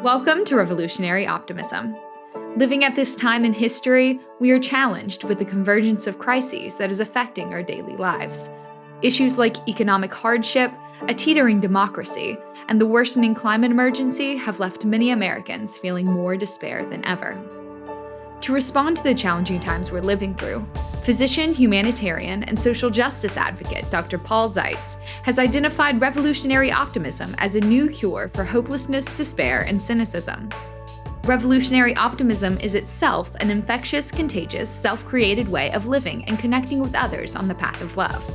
Welcome to Revolutionary Optimism. Living at this time in history, we are challenged with the convergence of crises that is affecting our daily lives. Issues like economic hardship, a teetering democracy, and the worsening climate emergency have left many Americans feeling more despair than ever. To respond to the challenging times we're living through, physician, humanitarian, and social justice advocate Dr. Paul Zeitz has identified revolutionary optimism as a new cure for hopelessness, despair, and cynicism. Revolutionary optimism is itself an infectious, contagious, self-created way of living and connecting with others on the path of love.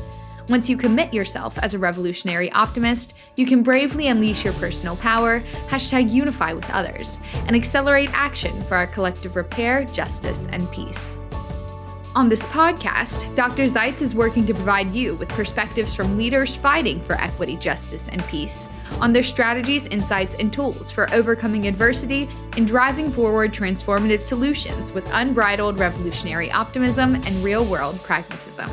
Once you commit yourself as a revolutionary optimist, you can bravely unleash your personal power, #unify with others, and accelerate action for our collective repair, justice, and peace. On this podcast, Dr. Zeitz is working to provide you with perspectives from leaders fighting for equity, justice, and peace on their strategies, insights, and tools for overcoming adversity and driving forward transformative solutions with unbridled revolutionary optimism and real-world pragmatism.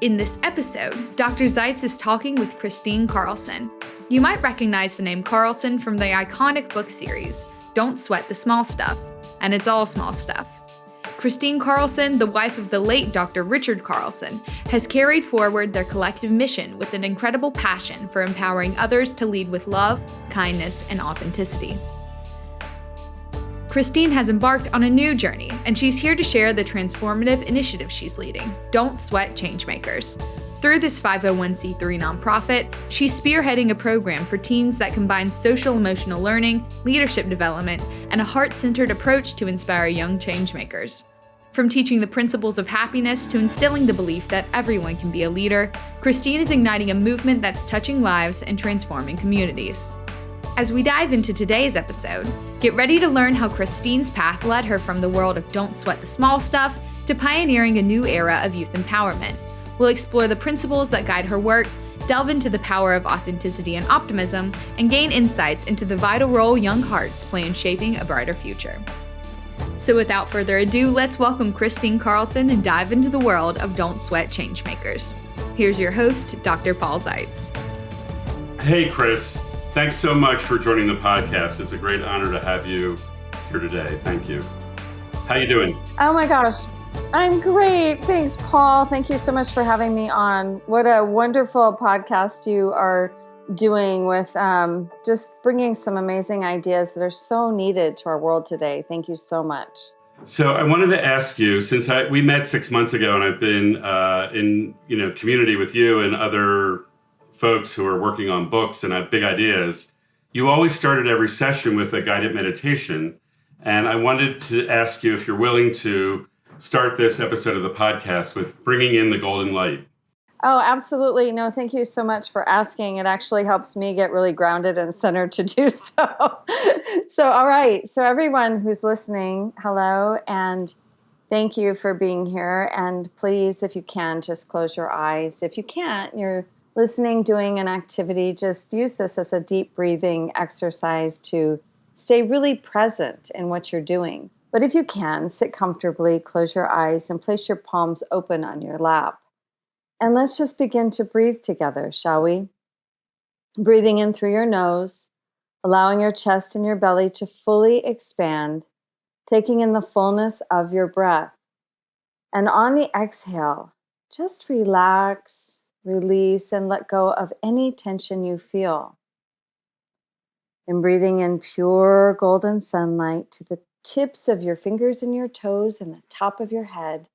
In this episode, Dr. Zeitz is talking with Kristine Carlson. You might recognize the name Carlson from the iconic book series, Don't Sweat the Small Stuff, and it's all small stuff. Kristine Carlson, the wife of the late Dr. Richard Carlson, has carried forward their collective mission with an incredible passion for empowering others to lead with love, kindness, and authenticity. Kristine has embarked on a new journey, and she's here to share the transformative initiative she's leading, Don't Sweat Changemakers. Through this 501c3 nonprofit, she's spearheading a program for teens that combines social-emotional learning, leadership development, and a heart-centered approach to inspire young changemakers. From teaching the principles of happiness to instilling the belief that everyone can be a leader, Kristine is igniting a movement that's touching lives and transforming communities. As we dive into today's episode, get ready to learn how Kristine's path led her from the world of Don't Sweat the Small Stuff to pioneering a new era of youth empowerment. We'll explore the principles that guide her work, delve into the power of authenticity and optimism, and gain insights into the vital role young hearts play in shaping a brighter future. So without further ado, let's welcome Kristine Carlson and dive into the world of Don't Sweat Changemakers. Here's your host, Dr. Paul Zeitz. Hey, Chris. Thanks so much for joining the podcast. It's a great honor to have you here today. Thank you. How you doing? Oh my gosh, I'm great. Thanks, Paul. Thank you so much for having me on. What a wonderful podcast you are doing with just bringing some amazing ideas that are so needed to our world today. Thank you so much. So I wanted to ask you, since we met 6 months ago, and I've been in community with you and other folks who are working on books and have big ideas, you always started every session with a guided meditation. And I wanted to ask you if you're willing to start this episode of the podcast with bringing in the golden light. Oh, absolutely. No, thank you so much for asking. It actually helps me get really grounded and centered to do so. All right. So everyone who's listening, hello, and thank you for being here. And please, if you can, just close your eyes. If you can't, you're listening, doing an activity, just use this as a deep breathing exercise to stay really present in what you're doing. But if you can, sit comfortably, close your eyes, and place your palms open on your lap. And let's just begin to breathe together, shall we? Breathing in through your nose, allowing your chest and your belly to fully expand, taking in the fullness of your breath. And on the exhale, just relax, release, and let go of any tension you feel. And breathing in pure golden sunlight to the tips of your fingers and your toes and the top of your head.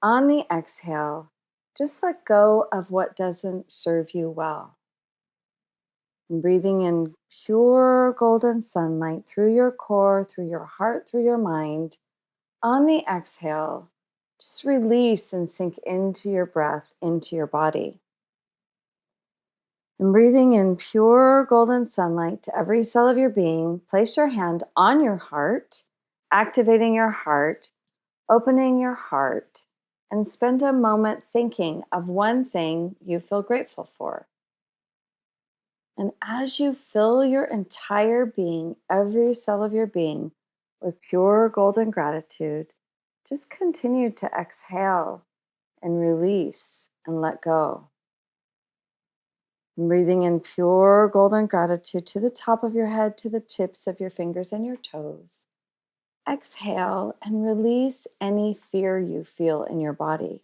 On the exhale, just let go of what doesn't serve you well. And breathing in pure golden sunlight through your core, through your heart, through your mind. On the exhale, just release and sink into your breath, into your body. And breathing in pure golden sunlight to every cell of your being, place your hand on your heart, activating your heart, opening your heart, and spend a moment thinking of one thing you feel grateful for. And as you fill your entire being, every cell of your being, with pure golden gratitude, just continue to exhale and release and let go. Breathing in pure golden gratitude to the top of your head, to the tips of your fingers and your toes. Exhale and release any fear you feel in your body.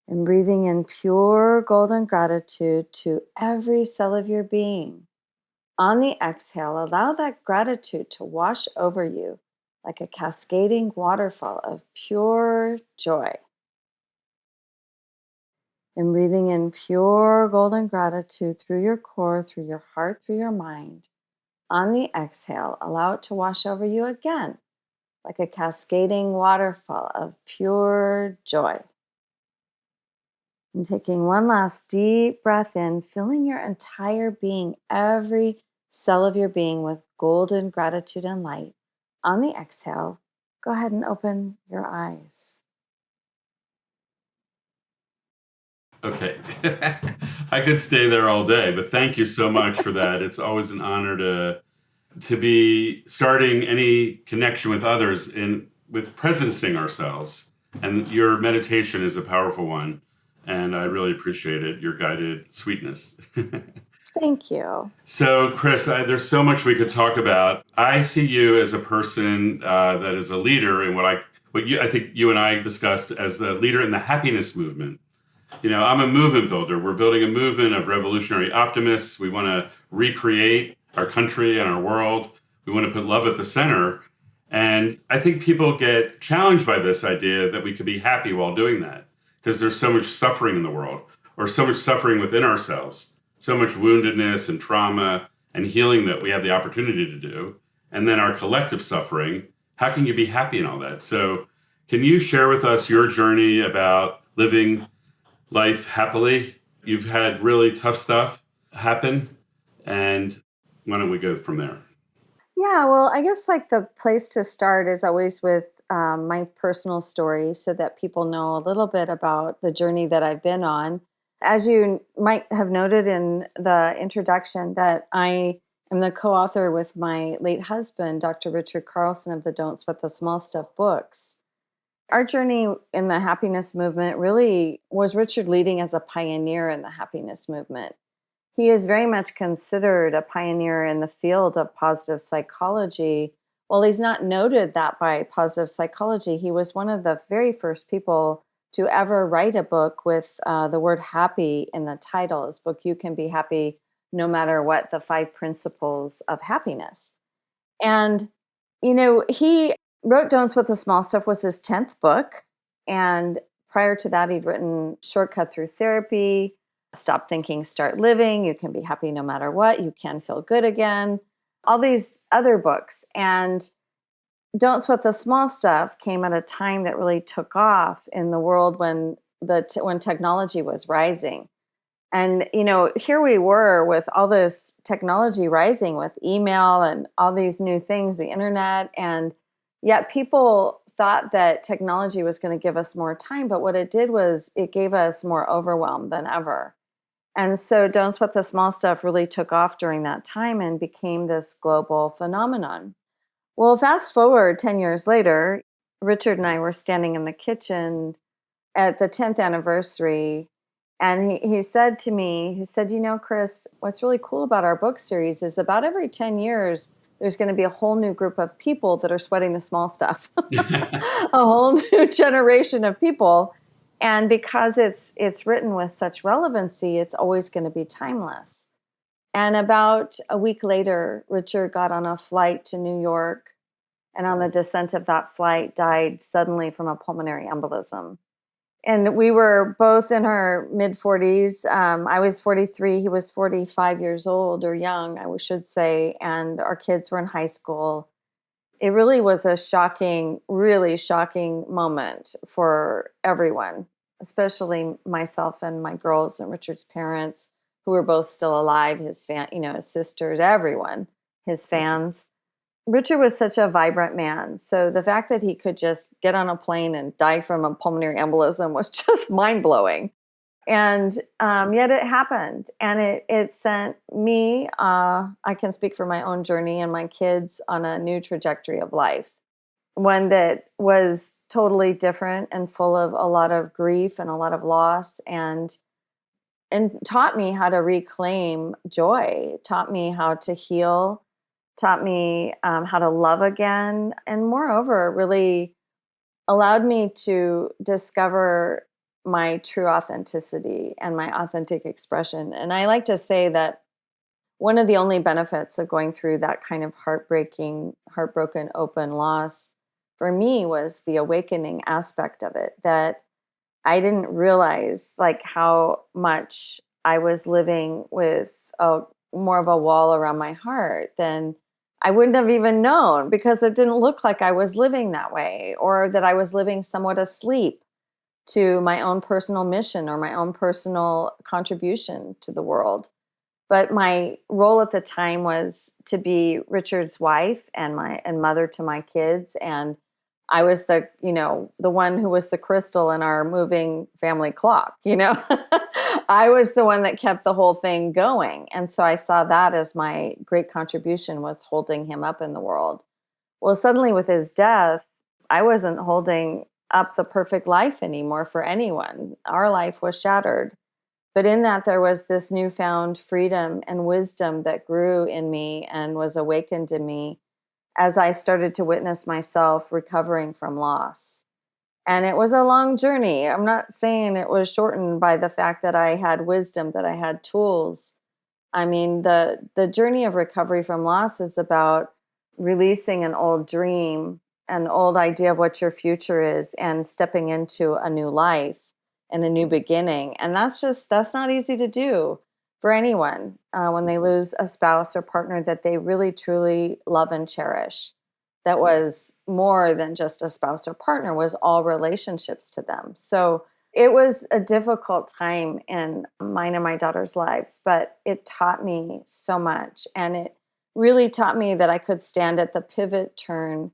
And breathing in pure golden gratitude to every cell of your being. On the exhale, allow that gratitude to wash over you like a cascading waterfall of pure joy. And breathing in pure golden gratitude through your core, through your heart, through your mind. On the exhale, allow it to wash over you again like a cascading waterfall of pure joy. And taking one last deep breath in, filling your entire being, every cell of your being with golden gratitude and light. On the exhale, go ahead and open your eyes. Okay. I could stay there all day, but thank you so much for that. It's always an honor to be starting any connection with others with presencing ourselves. And your meditation is a powerful one. And I really appreciate it, your guided sweetness. Thank you. So, Chris, there's so much we could talk about. I see you as a person that is a leader in I think you and I discussed as the leader in the happiness movement. I'm a movement builder. We're building a movement of revolutionary optimists. We want to recreate our country and our world. We want to put love at the center. And I think people get challenged by this idea that we could be happy while doing that because there's so much suffering in the world, or so much suffering within ourselves, so much woundedness and trauma and healing that we have the opportunity to do. And then our collective suffering. How can you be happy in all that? So can you share with us your journey about living life happily? You've had really tough stuff happen, and why don't we go from there? Yeah, well, I guess like the place to start is always with my personal story so that people know a little bit about the journey that I've been on. As you might have noted in the introduction, that I am the co-author with my late husband, Dr. Richard Carlson of the Don't Sweat the Small Stuff books. Our journey in the happiness movement really was Richard leading as a pioneer in the happiness movement. He is very much considered a pioneer in the field of positive psychology. While he's not noted that by positive psychology, he was one of the very first people to ever write a book with the word happy in the title. His book, You Can Be Happy No Matter What, the 5 Principles of Happiness. And, he wrote Don't Sweat the Small Stuff was his 10th book. And prior to that, he'd written Shortcut Through Therapy, Stop Thinking, Start Living, You Can Be Happy No Matter What, You Can Feel Good Again, all these other books. And Don't Sweat the Small Stuff came at a time that really took off in the world when technology was rising. And, here we were with all this technology rising with email and all these new things, the internet. And yet people thought that technology was going to give us more time. But what it did was it gave us more overwhelm than ever. And so Don't Sweat the Small Stuff really took off during that time and became this global phenomenon. Well, fast forward 10 years later, Richard and I were standing in the kitchen at the 10th anniversary. And he said to me, Chris, what's really cool about our book series is about every 10 years, there's going to be a whole new group of people that are sweating the small stuff, a whole new generation of people. And because it's written with such relevancy, it's always going to be timeless. And about a week later, Richard got on a flight to New York, and on the descent of that flight died suddenly from a pulmonary embolism. And we were both in our mid-40s. I was 43. He was 45 years old, or young, I should say. And our kids were in high school. It really was a really shocking moment for everyone, especially myself and my girls and Richard's parents, who were both still alive, his sisters, everyone, his fans. Richard was such a vibrant man. So the fact that he could just get on a plane and die from a pulmonary embolism was just mind-blowing. And yet it happened. And it sent me, I can speak for my own journey, and my kids on a new trajectory of life. One that was totally different and full of a lot of grief and a lot of loss. And and taught me how to reclaim joy, taught me how to heal, taught me how to love again. And moreover, really allowed me to discover my true authenticity and my authentic expression. And I like to say that one of the only benefits of going through that kind of heartbroken, open loss for me was the awakening aspect of it, that I didn't realize like how much I was living with more of a wall around my heart than I wouldn't have even known, because it didn't look like I was living that way, or that I was living somewhat asleep to my own personal mission or my own personal contribution to the world. But my role at the time was to be Richard's wife and mother to my kids. And I was the one who was the crystal in our moving family clock, I was the one that kept the whole thing going. And so I saw that as my great contribution, was holding him up in the world. Well, suddenly with his death, I wasn't holding up the perfect life anymore for anyone. Our life was shattered. But in that, there was this newfound freedom and wisdom that grew in me and was awakened in me as I started to witness myself recovering from loss. And it was a long journey. I'm not saying it was shortened by the fact that I had wisdom, that I had tools. I mean, the journey of recovery from loss is about releasing an old dream, an old idea of what your future is, and stepping into a new life and a new beginning. And that's not easy to do for anyone when they lose a spouse or partner that they really, truly love and cherish. That was more than just a spouse or partner, was all relationships to them. So it was a difficult time in mine and my daughter's lives, but it taught me so much. And it really taught me that I could stand at the pivot turn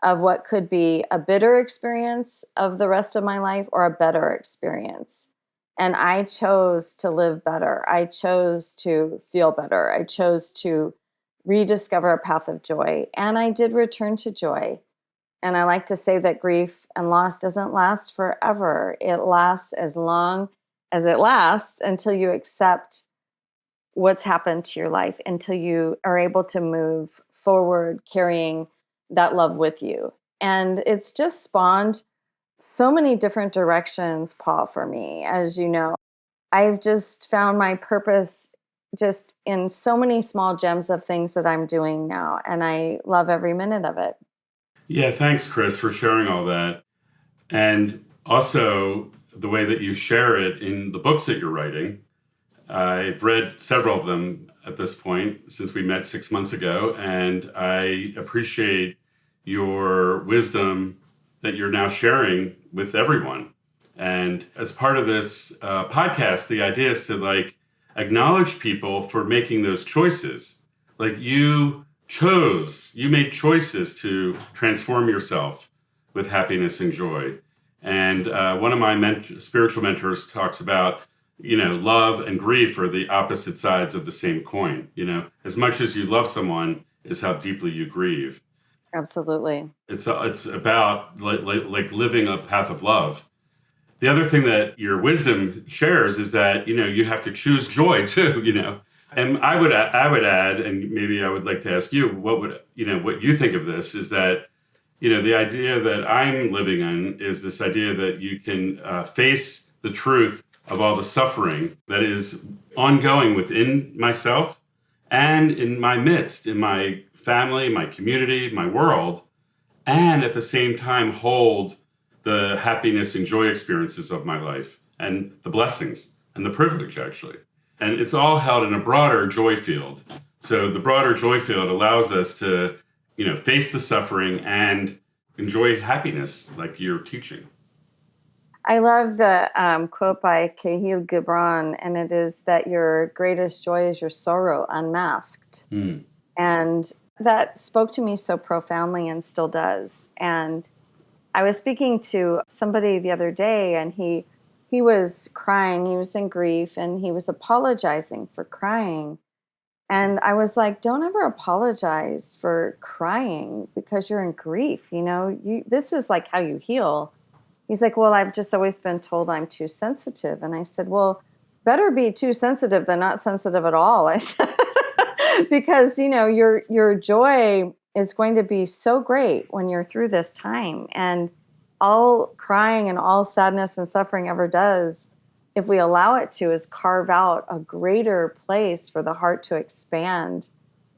of what could be a bitter experience of the rest of my life or a better experience. And I chose to live better. I chose to feel better. I chose to rediscover a path of joy. And I did return to joy. And I like to say that grief and loss doesn't last forever. It lasts as long as it lasts, until you accept what's happened to your life, until you are able to move forward carrying that love with you. And it's just spawned so many different directions, Paul, for me. As you know, I've just found my purpose just in so many small gems of things that I'm doing now. And I love every minute of it. Yeah, thanks, Chris, for sharing all that. And also the way that you share it in the books that you're writing. I've read several of them at this point since we met 6 months ago, and I appreciate your wisdom that you're now sharing with everyone. And as part of this podcast, the idea is to acknowledge people for making those choices. You made choices to transform yourself with happiness and joy. And one of my spiritual mentors talks about, love and grief are the opposite sides of the same coin. As much as you love someone is how deeply you grieve. Absolutely. It's about living a path of love. The other thing that your wisdom shares is that, you have to choose joy too, And I would add, and maybe I would like to ask you, what you think of this is that, the idea that I'm living in is this idea that you can face the truth of all the suffering that is ongoing within myself and in my midst, in my family, my community, my world, and at the same time hold the happiness and joy experiences of my life and the blessings and the privilege, actually. And it's all held in a broader joy field. So the broader joy field allows us to, face the suffering and enjoy happiness like you're teaching. I love the quote by Kahlil Gibran, and it is that your greatest joy is your sorrow unmasked. Mm. And that spoke to me so profoundly and still does. And I was speaking to somebody the other day, and he was crying, he was in grief, and he was apologizing for crying. And I was like, don't ever apologize for crying because you're in grief. This is like how you heal. He's like, well, I've just always been told I'm too sensitive. And I said, well, better be too sensitive than not sensitive at all. I said, because, your joy is going to be so great when you're through this time. And all crying and all sadness and suffering ever does, if we allow it to, is carve out a greater place for the heart to expand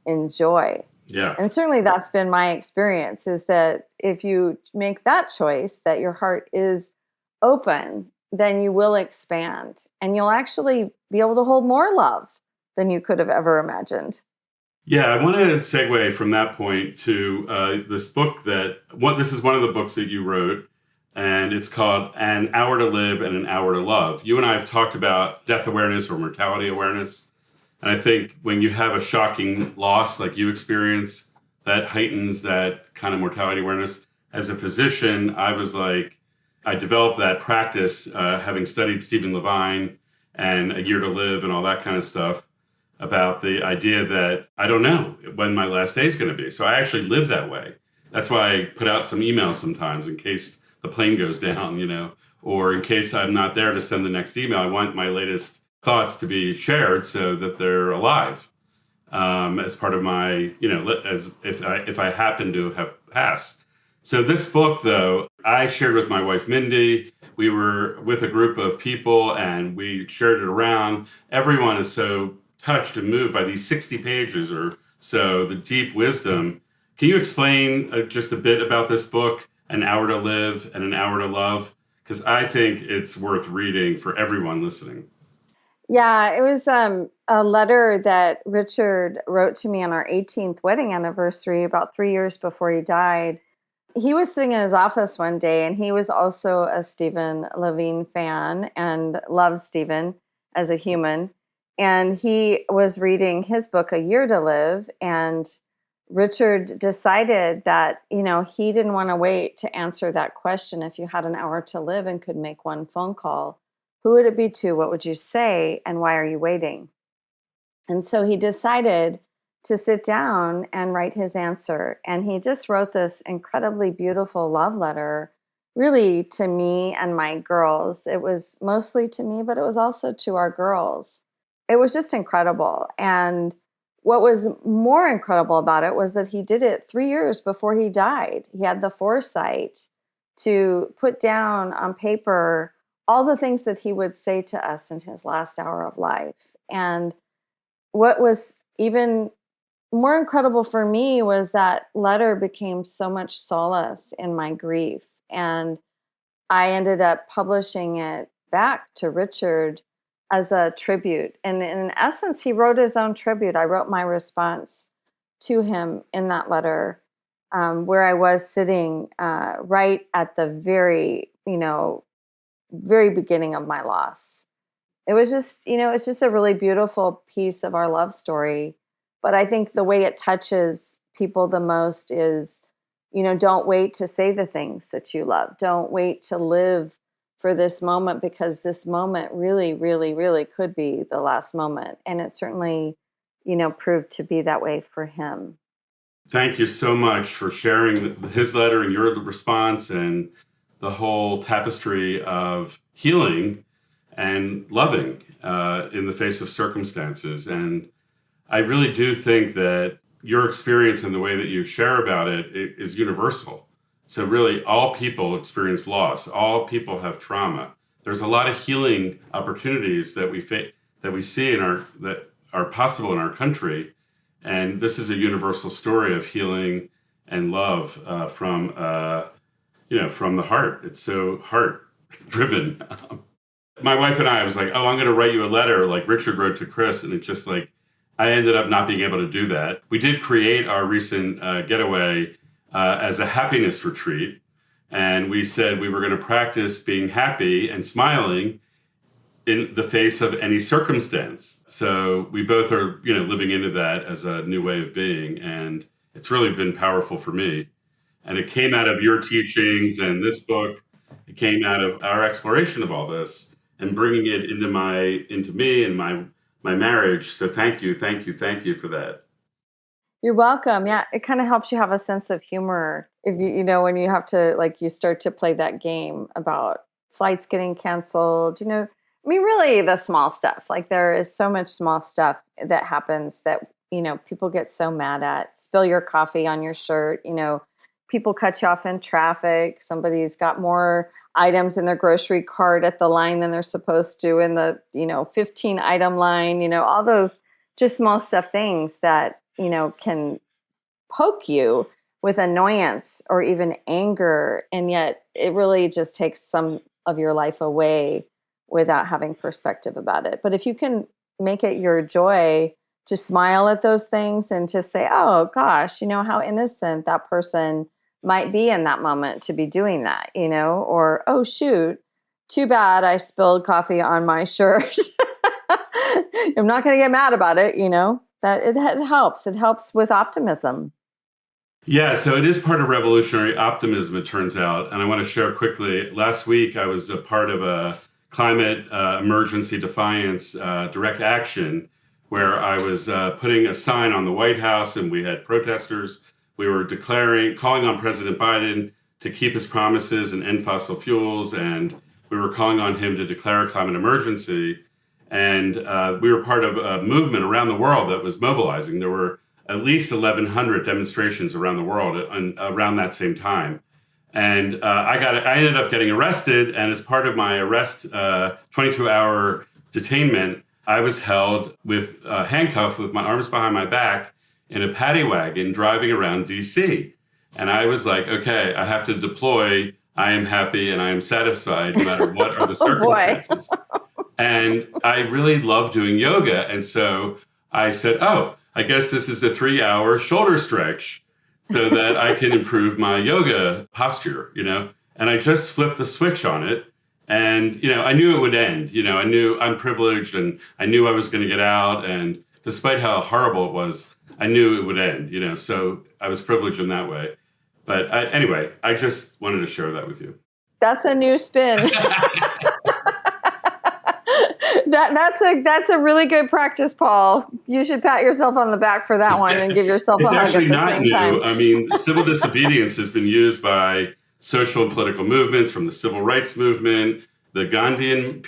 in joy. Yeah. And certainly that's been my experience, is that if you make that choice, that your heart is open, then you will expand and you'll actually be able to hold more love than you could have ever imagined. Yeah, I want to segue from that point to this book this is one of the books that you wrote, and it's called An Hour to Live and an Hour to Love. You and I have talked about death awareness or mortality awareness. And I think when you have a shocking loss like you experience, that heightens that kind of mortality awareness. As a physician, I developed that practice, having studied Stephen Levine and A Year to Live and all that kind of stuff, about the idea that I don't know when my last day is going to be. So I actually live that way. That's why I put out some emails sometimes in case the plane goes down, or in case I'm not there to send the next email. I want my latest thoughts to be shared so that they're alive, as part of my, as if I happen to have passed. So this book, though, I shared with my wife, Mindy. We were with a group of people and we shared it around. Everyone is so touched and moved by these 60 pages or so, the deep wisdom. Can you explain just a bit about this book, An Hour to Live and an Hour to Love? Because I think it's worth reading for everyone listening. Yeah, it was a letter that Richard wrote to me on our 18th wedding anniversary, about 3 years before he died. He was sitting in his office one day, and he was also a Stephen Levine fan and loved Stephen as a human. And he was reading his book, A Year to Live, and Richard decided that, he didn't want to wait to answer that question. If you had an hour to live and could make one phone call, who would it be to? What would you say? And why are you waiting? And so he decided to sit down and write his answer. And he just wrote this incredibly beautiful love letter, really to me and my girls. It was mostly to me, but it was also to our girls. It was just incredible. And what was more incredible about it was that he did it 3 years before he died. He had the foresight to put down on paper all the things that he would say to us in his last hour of life. And what was even more incredible for me was that letter became so much solace in my grief. And I ended up publishing it back to Richard as a tribute. And in essence, he wrote his own tribute. I wrote my response to him in that letter, where I was sitting right at the very beginning of my loss. It was just, it's just a really beautiful piece of our love story. But I think the way it touches people the most is, don't wait to say the things that you love. Don't wait to live for this moment, because this moment really, really, really could be the last moment. And it certainly, proved to be that way for him. Thank you so much for sharing his letter and your response and the whole tapestry of healing and loving in the face of circumstances. And I really do think that your experience and the way that you share about it is universal. So really, all people experience loss. All people have trauma. There's a lot of healing opportunities that we see that are possible in our country, and this is a universal story of healing and love from the heart. It's so heart driven. My wife and I was like, "Oh, I'm going to write you a letter like Richard wrote to Chris," and it's just like I ended up not being able to do that. We did create our recent getaway as a happiness retreat. And we said we were going to practice being happy and smiling in the face of any circumstance. So we both are, living into that as a new way of being. And it's really been powerful for me. And it came out of your teachings and this book. It came out of our exploration of all this and bringing it into me and my marriage. So thank you for that. You're welcome. Yeah, it kind of helps you have a sense of humor if when you have to, you start to play that game about flights getting canceled. I mean, really the small stuff. Like there is so much small stuff that happens that, people get so mad at. Spill your coffee on your shirt, people cut you off in traffic. Somebody's got more items in their grocery cart at the line than they're supposed to in the, 15 item line, all those just small stuff things that, can poke you with annoyance or even anger. And yet it really just takes some of your life away without having perspective about it. But if you can make it your joy to smile at those things and to say, oh gosh, how innocent that person might be in that moment to be doing that, or, oh shoot, too bad I spilled coffee on my shirt. I'm not going to get mad about it, that it helps. It helps with optimism. Yeah, so it is part of revolutionary optimism, it turns out. And I want to share quickly. Last week, I was a part of a climate emergency defiance direct action where I was putting a sign on the White House and we had protesters. We were calling on President Biden to keep his promises and end fossil fuels. And we were calling on him to declare a climate emergency. And we were part of a movement around the world that was mobilizing. There were at least 1,100 demonstrations around the world around that same time. And I ended up getting arrested. And as part of my arrest, 22-hour detainment, I was held with handcuffed with my arms behind my back in a paddy wagon driving around DC. And I was like, okay, I have to deploy. I am happy and I am satisfied no matter what are the circumstances. And I really love doing yoga. And so I said, oh, I guess this is a 3-hour shoulder stretch so that I can improve my yoga posture, And I just flipped the switch on it. And, I knew it would end. I knew I'm privileged and I knew I was going to get out. And despite how horrible it was, I knew it would end, So I was privileged in that way. But anyway, I just wanted to share that with you. That's a new spin. That's a really good practice, Paul. You should pat yourself on the back for that one and give yourself a hug at the same time. It's actually not new. I mean, civil disobedience has been used by social and political movements from the civil rights movement, the Gandhian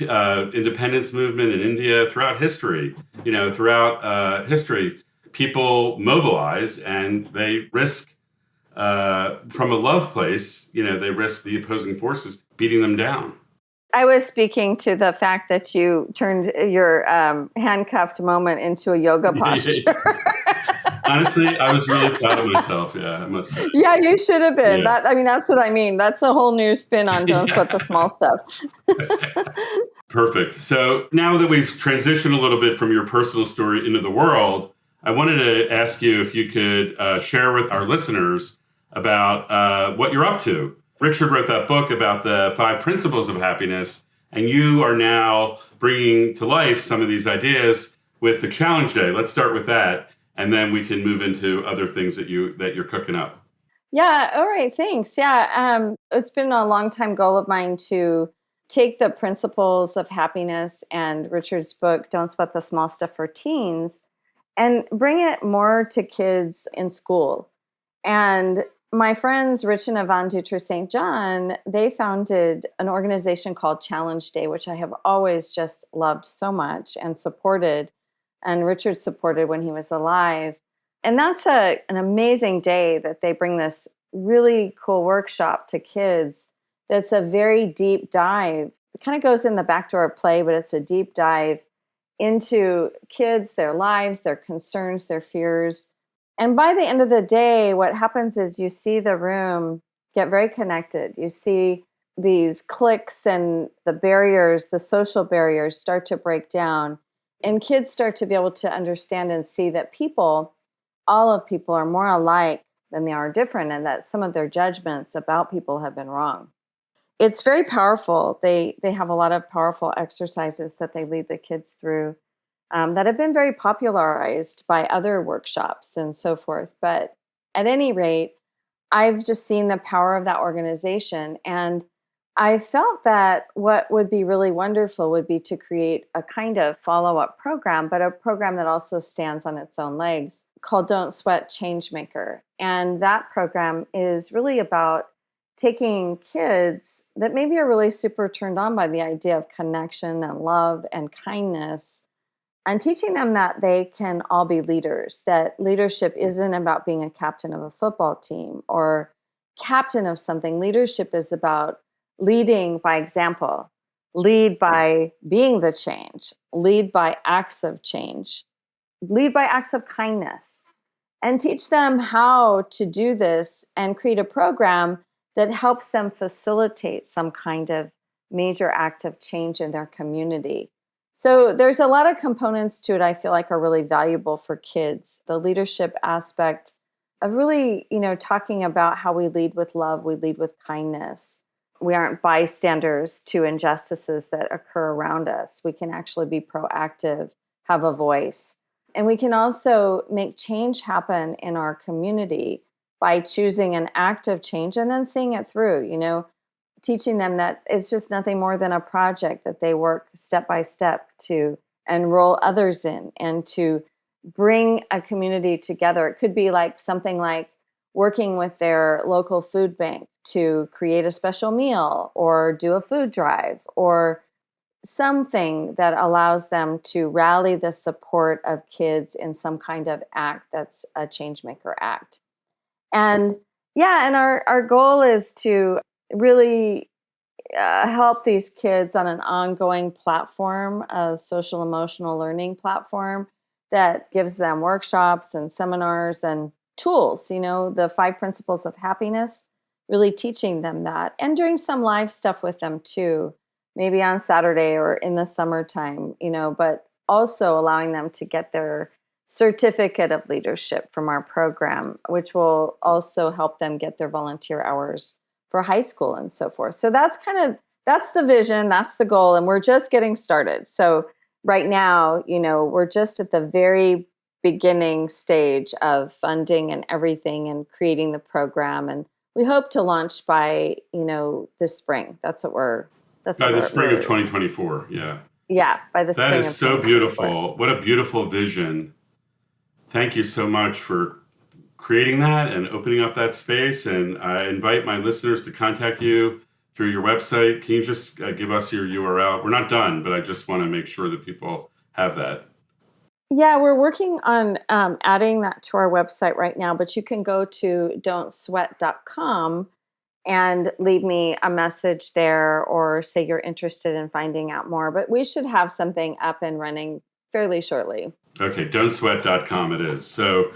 independence movement in India, throughout history. Throughout history, people mobilize and they risk, from a love place, they risk the opposing forces beating them down. I was speaking to the fact that you turned your handcuffed moment into a yoga posture. Honestly, I was really proud of myself. Yeah, I must say. Yeah, you should have been. Yeah. That's what I mean. That's a whole new spin on don't sweat the small stuff. Perfect. So now that we've transitioned a little bit from your personal story into the world, I wanted to ask you if you could share with our listeners about what you're up to. Richard wrote that book about the 5 principles of happiness, and you are now bringing to life some of these ideas with the Challenge Day. Let's start with that, and then we can move into other things that you're cooking up. Yeah. All right. Thanks. Yeah. It's been a long time goal of mine to take the principles of happiness and Richard's book, Don't Sweat the Small Stuff for Teens, and bring it more to kids in school. And my friends, Rich and Yvonne Dutra St. John, they founded an organization called Challenge Day, which I have always just loved so much and supported. And Richard supported when he was alive. And that's an amazing day that they bring this really cool workshop to kids. That's a very deep dive. It kind of goes in the back door of play, but it's a deep dive into kids, their lives, their concerns, their fears. And by the end of the day, what happens is you see the room get very connected. You see these cliques and the barriers, the social barriers start to break down. And kids start to be able to understand and see that all of people are more alike than they are different, and that some of their judgments about people have been wrong. It's very powerful. They have a lot of powerful exercises that they lead the kids through. That have been very popularized by other workshops and so forth. But at any rate, I've just seen the power of that organization. And I felt that what would be really wonderful would be to create a kind of follow-up program, but a program that also stands on its own legs called Don't Sweat Changemaker. And that program is really about taking kids that maybe are really super turned on by the idea of connection and love and kindness, and teaching them that they can all be leaders, that leadership isn't about being a captain of a football team or captain of something. Leadership is about leading by example, lead by being the change, lead by acts of change, lead by acts of kindness, and teach them how to do this and create a program that helps them facilitate some kind of major act of change in their community. So there's a lot of components to it I feel like are really valuable for kids. The leadership aspect of really, talking about how we lead with love, we lead with kindness. We aren't bystanders to injustices that occur around us. We can actually be proactive, have a voice. And we can also make change happen in our community by choosing an act of change and then seeing it through, teaching them that it's just nothing more than a project that they work step by step to enroll others in and to bring a community together. It could be like something like working with their local food bank to create a special meal or do a food drive or something that allows them to rally the support of kids in some kind of act that's a changemaker act. And and our goal is to really help these kids on an ongoing platform, a social emotional learning platform that gives them workshops and seminars and tools, the 5 principles of happiness, really teaching them that and doing some live stuff with them too, maybe on Saturday or in the summertime, but also allowing them to get their certificate of leadership from our program, which will also help them get their volunteer hours for high school and so forth. So that's the vision, that's the goal, and we're just getting started. So right now, we're just at the very beginning stage of funding and everything and creating the program, and we hope to launch by, this spring. That's by the spring of 2024. Yeah. Yeah, by the spring of 2024. That is so beautiful. What a beautiful vision. Thank you so much for creating that and opening up that space. And I invite my listeners to contact you through your website. Can you just give us your URL? We're not done, but I just want to make sure that people have that. Yeah, we're working on adding that to our website right now, but you can go to don'tsweat.com and leave me a message there or say you're interested in finding out more. But we should have something up and running fairly shortly. Okay, don'tsweat.com it is. So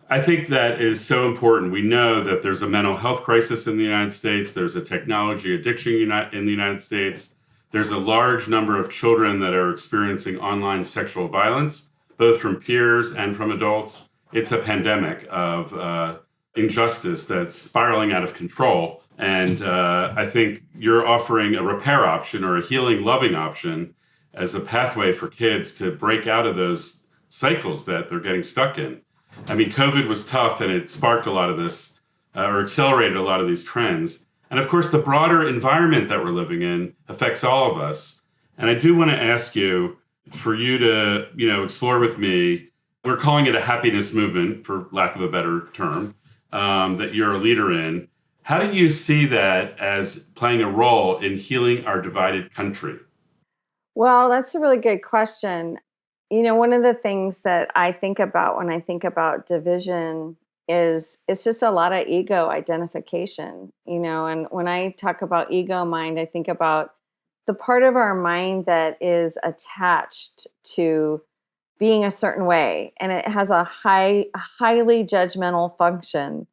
I think that is so important. We know that there's a mental health crisis in the United States. There's a technology addiction in the United States. There's a large number of children that are experiencing online sexual violence, both from peers and from adults. It's a pandemic of injustice that's spiraling out of control. And I think you're offering a repair option or a healing, loving option as a pathway for kids to break out of those cycles that they're getting stuck in. I mean, COVID was tough and it sparked a lot of this or accelerated a lot of these trends. And of course, the broader environment that we're living in affects all of us. And I do want to ask you for you to, explore with me, we're calling it a happiness movement, for lack of a better term, that you're a leader in. How do you see that as playing a role in healing our divided country? Well, that's a really good question. One of the things that I think about when I think about division is it's just a lot of ego identification, and when I talk about ego mind, I think about the part of our mind that is attached to being a certain way, and it has a highly judgmental function.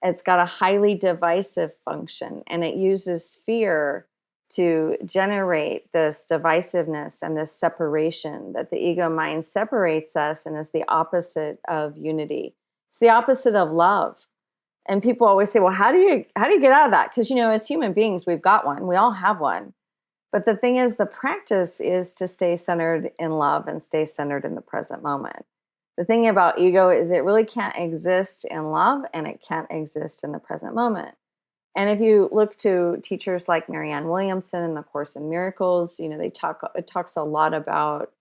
It's got a highly divisive function, and it uses fear to generate this divisiveness and this separation, that the ego mind separates us and is the opposite of unity. It's the opposite of love. And people always say, well, how do you get out of that? Because, as human beings, we've got one. We all have one. But the thing is, the practice is to stay centered in love and stay centered in the present moment. The thing about ego is it really can't exist in love and it can't exist in the present moment. And if you look to teachers like Marianne Williamson in the Course in Miracles, it talks a lot about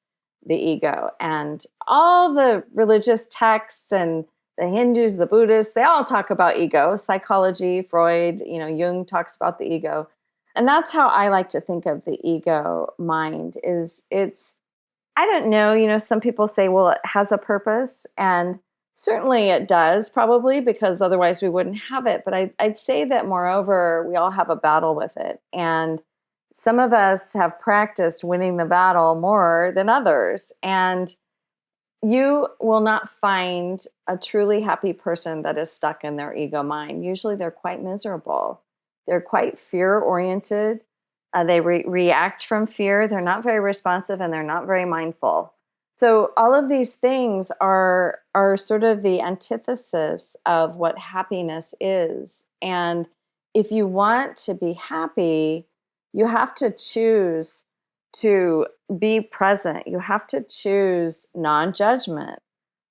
the ego, and all the religious texts and the Hindus, the Buddhists, they all talk about ego. Psychology, Freud, Jung talks about the ego. And that's how I like to think of the ego mind is I don't know, some people say, well, it has a purpose. And certainly it does, probably, because otherwise we wouldn't have it. But I'd say that, moreover, we all have a battle with it. And some of us have practiced winning the battle more than others. And you will not find a truly happy person that is stuck in their ego mind. Usually they're quite miserable. They're quite fear-oriented. They react from fear. They're not very responsive, and they're not very mindful. So all of these things are sort of the antithesis of what happiness is. And if you want to be happy, you have to choose to be present. You have to choose non-judgment.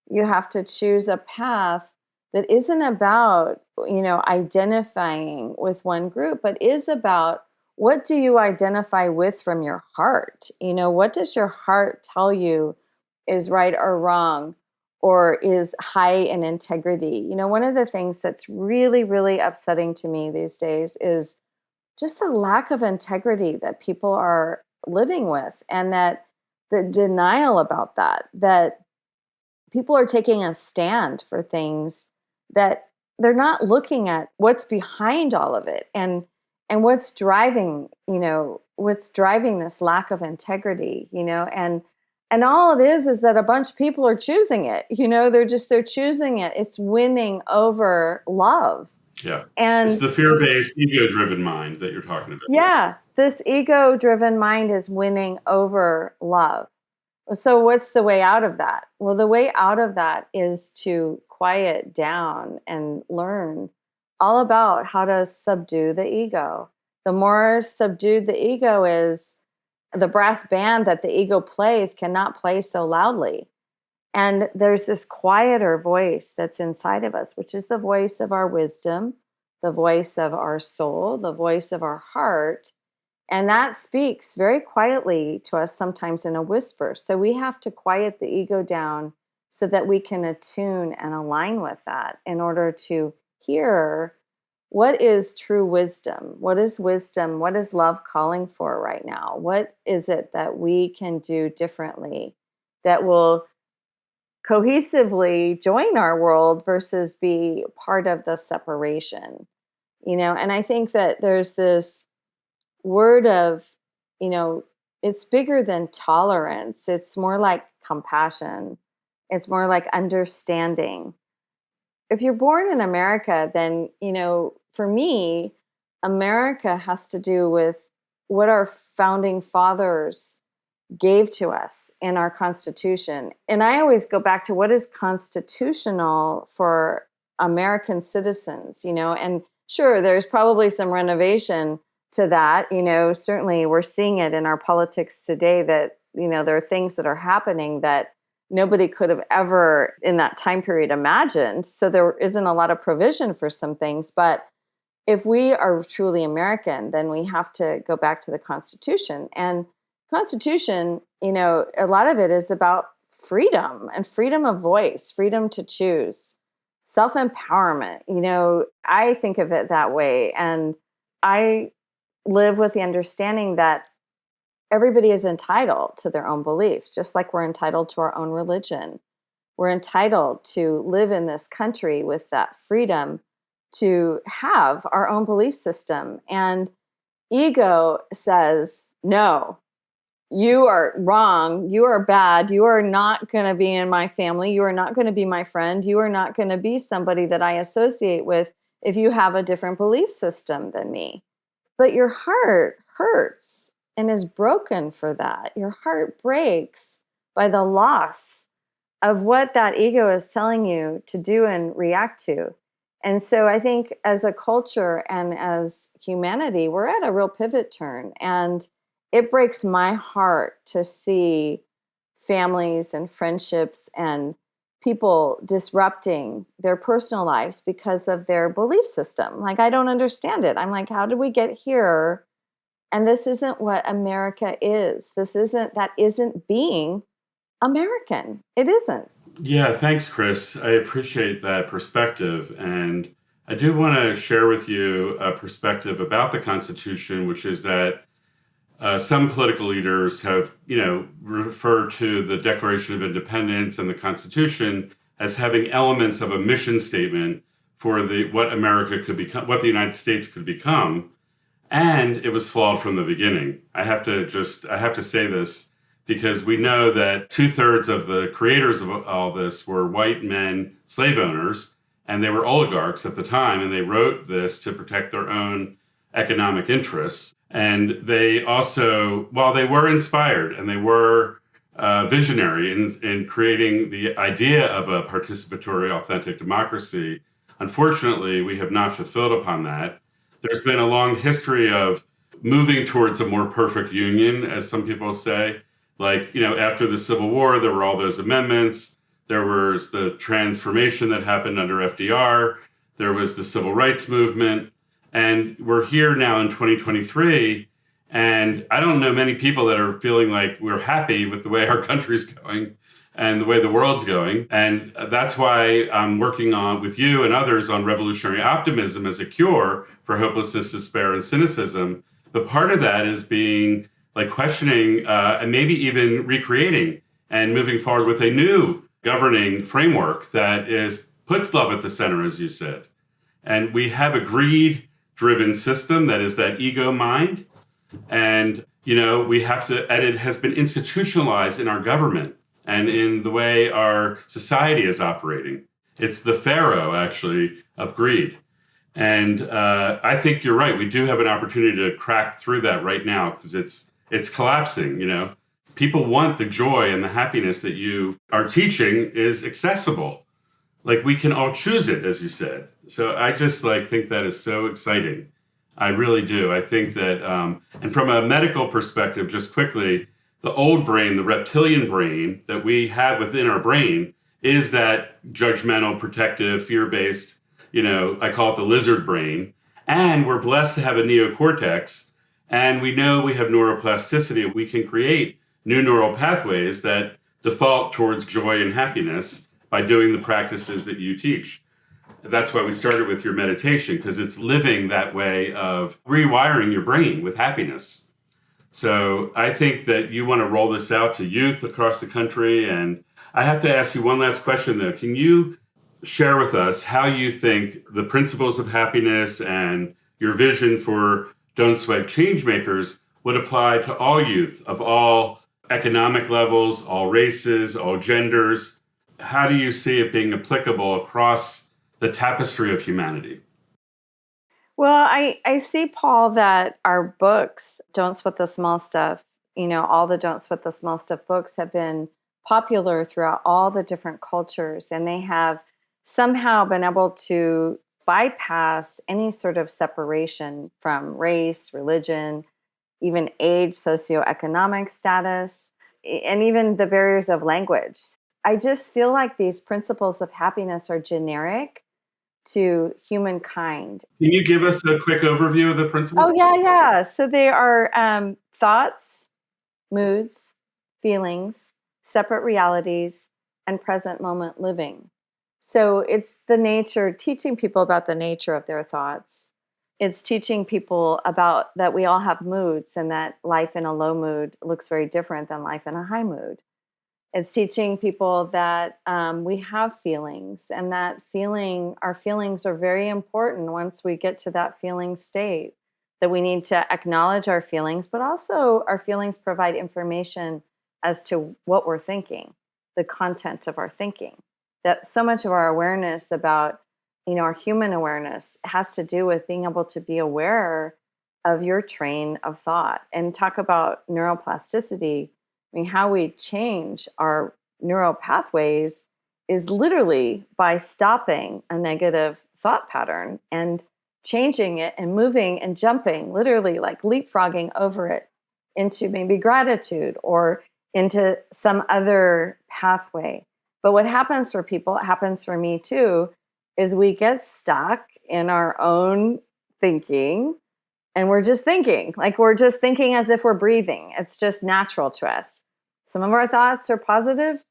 You have to choose a path that isn't about, identifying with one group, but is about, what do you identify with from your heart? What does your heart tell you is right or wrong, or is high in integrity? One of the things that's really, really upsetting to me these days is just the lack of integrity that people are living with, and that the denial about that people are taking a stand for things that they're not looking at what's behind all of it, and what's driving this lack of integrity, and all it is that a bunch of people are choosing it. They're choosing it. It's winning over love. Yeah. And it's the fear-based, ego-driven mind that you're talking about. Yeah. This ego-driven mind is winning over love. So what's the way out of that? Well, the way out of that is to quiet down and learn all about how to subdue the ego. The more subdued the ego is, the brass band that the ego plays cannot play so loudly. And there's this quieter voice that's inside of us, which is the voice of our wisdom, the voice of our soul, the voice of our heart. And that speaks very quietly to us, sometimes in a whisper. So we have to quiet the ego down so that we can attune and align with that in order to hear what is true wisdom. What is wisdom? What is love calling for right now? What is it that we can do differently that will cohesively join our world versus be part of the separation? And I think that there's this word of, it's bigger than tolerance. It's more like compassion. It's more like understanding. If you're born in America, then, for me, America has to do with what our founding fathers gave to us in our Constitution. And I always go back to what is constitutional for American citizens, and sure, there's probably some renovation to that. Certainly we're seeing it in our politics today that, there are things that are happening that nobody could have ever in that time period imagined. So there isn't a lot of provision for some things. But if we are truly American, then we have to go back to the Constitution. And Constitution, a lot of it is about freedom and freedom of voice, freedom to choose, self-empowerment. I think of it that way. And I live with the understanding that everybody is entitled to their own beliefs, just like we're entitled to our own religion. We're entitled to live in this country with that freedom to have our own belief system. And ego says, no, you are wrong. You are bad. You are not going to be in my family. You are not going to be my friend. You are not going to be somebody that I associate with if you have a different belief system than me. But your heart hurts and is broken for that. Your heart breaks by the loss of what that ego is telling you to do and react to. And so I think as a culture and as humanity, we're at a real pivot turn. And it breaks my heart to see families and friendships and people disrupting their personal lives because of their belief system. Like, I don't understand it. I'm like, how did we get here? And this isn't what America is. That isn't being American. It isn't. Yeah, thanks, Chris. I appreciate that perspective. And I do want to share with you a perspective about the Constitution, which is that some political leaders have, referred to the Declaration of Independence and the Constitution as having elements of a mission statement for what America could become, what the United States could become, and it was flawed from the beginning. I have to say this because we know that 2/3 of the creators of all this were white men, slave owners, and they were oligarchs at the time, and they wrote this to protect their own economic interests. And they also, while they were inspired and they were visionary in creating the idea of a participatory, authentic democracy, unfortunately, we have not fulfilled upon that. There's been a long history of moving towards a more perfect union, as some people say. Like, after the Civil War, there were all those amendments. There was the transformation that happened under FDR. There was the civil rights movement. And we're here now in 2023. And I don't know many people that are feeling like we're happy with the way our country's going and the way the world's going. And that's why I'm working on with you and others on revolutionary optimism as a cure for hopelessness, despair, and cynicism. But part of that is being like questioning and maybe even recreating and moving forward with a new governing framework that puts love at the center, as you said. And we have a greed-driven system that is that ego mind. And, we have to, and it has been institutionalized in our government and in the way our society is operating. It's the pharaoh, actually, of greed. And I think you're right. We do have an opportunity to crack through that right now because it's collapsing. People want the joy and the happiness that you are teaching is accessible. Like we can all choose it, as you said. So I just think that is so exciting. I really do. I think that, and from a medical perspective, just quickly, the old brain, the reptilian brain that we have within our brain is that judgmental, protective, fear-based, I call it the lizard brain. And we're blessed to have a neocortex. And we know we have neuroplasticity. We can create new neural pathways that default towards joy and happiness by doing the practices that you teach. That's why we started with your meditation, because it's living that way of rewiring your brain with happiness. So I think that you want to roll this out to youth across the country. And I have to ask you one last question, though. Can you share with us how you think the principles of happiness and your vision for Don't Sweat Changemakers would apply to all youth of all economic levels, all races, all genders? How do you see it being applicable across the tapestry of humanity? Well, I see, Paul, that our books, Don't Sweat the Small Stuff, all the Don't Sweat the Small Stuff books have been popular throughout all the different cultures, and they have somehow been able to bypass any sort of separation from race, religion, even age, socioeconomic status, and even the barriers of language. I just feel like these principles of happiness are generic to humankind. Can you give us a quick overview of the principles? Oh, yeah. So they are thoughts, moods, feelings, separate realities, and present moment living. So it's teaching people about the nature of their thoughts. It's teaching people about that we all have moods and that life in a low mood looks very different than life in a high mood. It's teaching people that we have feelings and that our feelings are very important once we get to that feeling state, that we need to acknowledge our feelings, but also our feelings provide information as to what we're thinking, the content of our thinking. That so much of our awareness about, our human awareness has to do with being able to be aware of your train of thought and talk about neuroplasticity. How we change our neural pathways is literally by stopping a negative thought pattern and changing it and moving and jumping, literally like leapfrogging over it into maybe gratitude or into some other pathway. But what happens for people, it happens for me too, is we get stuck in our own thinking. And we're just thinking as if we're breathing. It's just natural to us. Some of our thoughts are positive,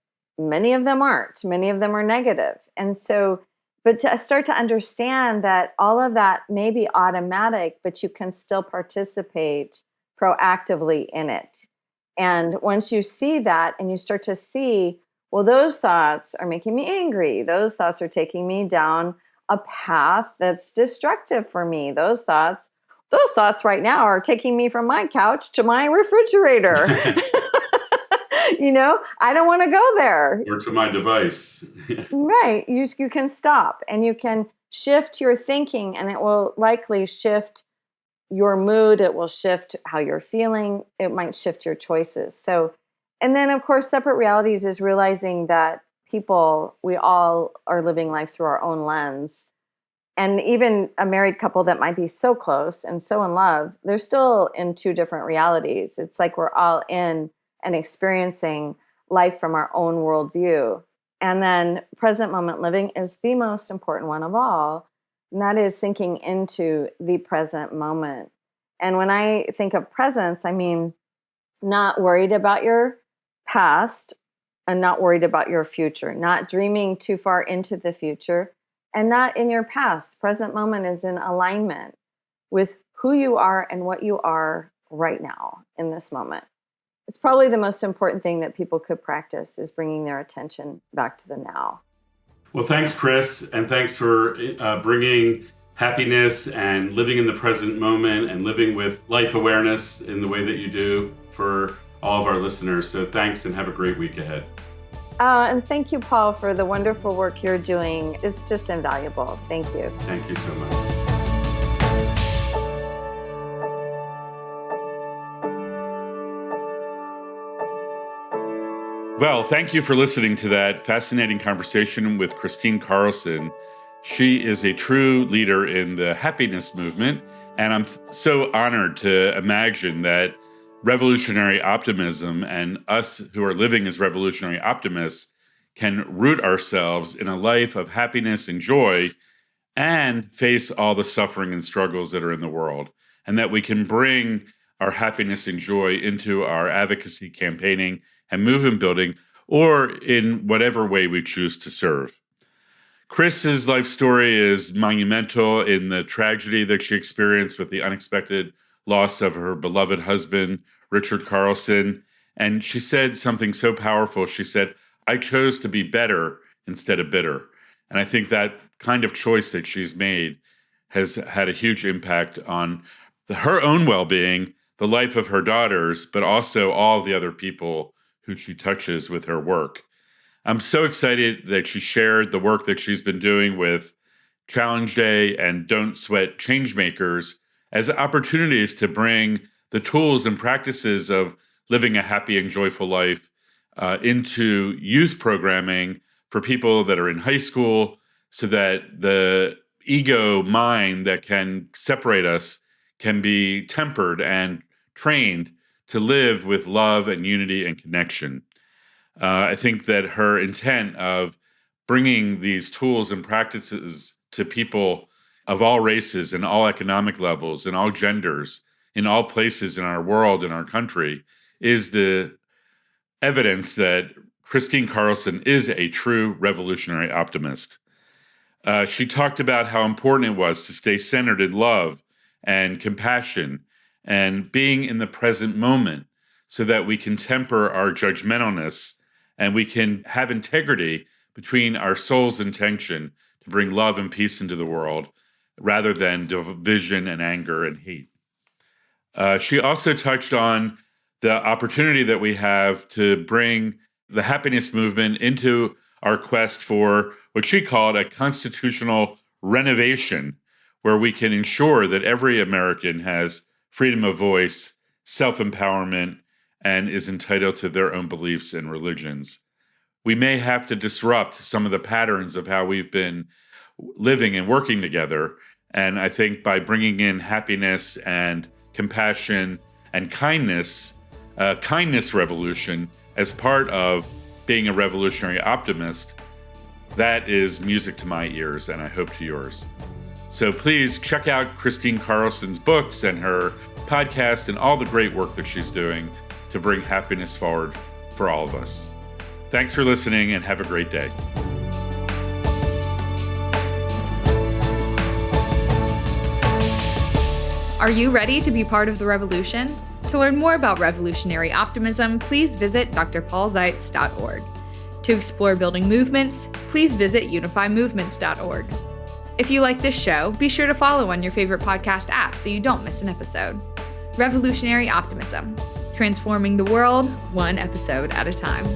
many of them aren't. Many of them are negative. And so, but to start to understand that all of that may be automatic, but you can still participate proactively in it. And once you see that and you start to see, well, those thoughts are making me angry. Those thoughts are taking me down a path that's destructive for me. Those thoughts right now are taking me from my couch to my refrigerator. I don't want to go there. Or to my device. Right. You can stop and you can shift your thinking, and it will likely shift your mood. It will shift how you're feeling. It might shift your choices. So, and then of course, separate realities is realizing that we all are living life through our own lens. And even a married couple that might be so close and so in love, they're still in two different realities. It's like we're all in and experiencing life from our own worldview. And then present moment living is the most important one of all. And that is sinking into the present moment. And when I think of presence, I mean, not worried about your past and not worried about your future, not dreaming too far into the future and not in your past. Present moment is in alignment with who you are and what you are right now in this moment. It's probably the most important thing that people could practice is bringing their attention back to the now. Well, thanks, Chris. And thanks for bringing happiness and living in the present moment and living with life awareness in the way that you do for all of our listeners. So thanks and have a great week ahead. And thank you, Paul, for the wonderful work you're doing. It's just invaluable. Thank you. Thank you so much. Well, thank you for listening to that fascinating conversation with Kristine Carlson. She is a true leader in the happiness movement, and I'm so honored to imagine that revolutionary optimism and us who are living as revolutionary optimists can root ourselves in a life of happiness and joy and face all the suffering and struggles that are in the world, and that we can bring our happiness and joy into our advocacy campaigning and movement building, or in whatever way we choose to serve. Chris's life story is monumental in the tragedy that she experienced with the unexpected loss of her beloved husband, Richard Carlson. And she said something so powerful. She said, "I chose to be better instead of bitter." And I think that kind of choice that she's made has had a huge impact on her own well-being, the life of her daughters, but also all the other people who she touches with her work. I'm so excited that she shared the work that she's been doing with Challenge Day and Don't Sweat Changemakers as opportunities to bring the tools and practices of living a happy and joyful life into youth programming for people that are in high school, so that the ego mind that can separate us can be tempered and trained to live with love and unity and connection. I think that her intent of bringing these tools and practices to people of all races and all economic levels and all genders in all places in our world, in our country, is the evidence that Kristine Carlson is a true revolutionary optimist. She talked about how important it was to stay centered in love and compassion and being in the present moment so that we can temper our judgmentalness and we can have integrity between our soul's intention to bring love and peace into the world rather than division and anger and hate. She also touched on the opportunity that we have to bring the happiness movement into our quest for what she called a constitutional renovation, where we can ensure that every American has freedom of voice, self-empowerment, and is entitled to their own beliefs and religions. We may have to disrupt some of the patterns of how we've been living and working together. And I think by bringing in happiness and compassion and kindness revolution as part of being a revolutionary optimist, that is music to my ears, and I hope to yours. So please check out Kristine Carlson's books and her podcast and all the great work that she's doing to bring happiness forward for all of us. Thanks for listening and have a great day. Are you ready to be part of the revolution? To learn more about revolutionary optimism, please visit drpaulzeitz.org. To explore building movements, please visit unifymovements.org. If you like this show, be sure to follow on your favorite podcast app so you don't miss an episode. Revolutionary Optimism, transforming the world one episode at a time.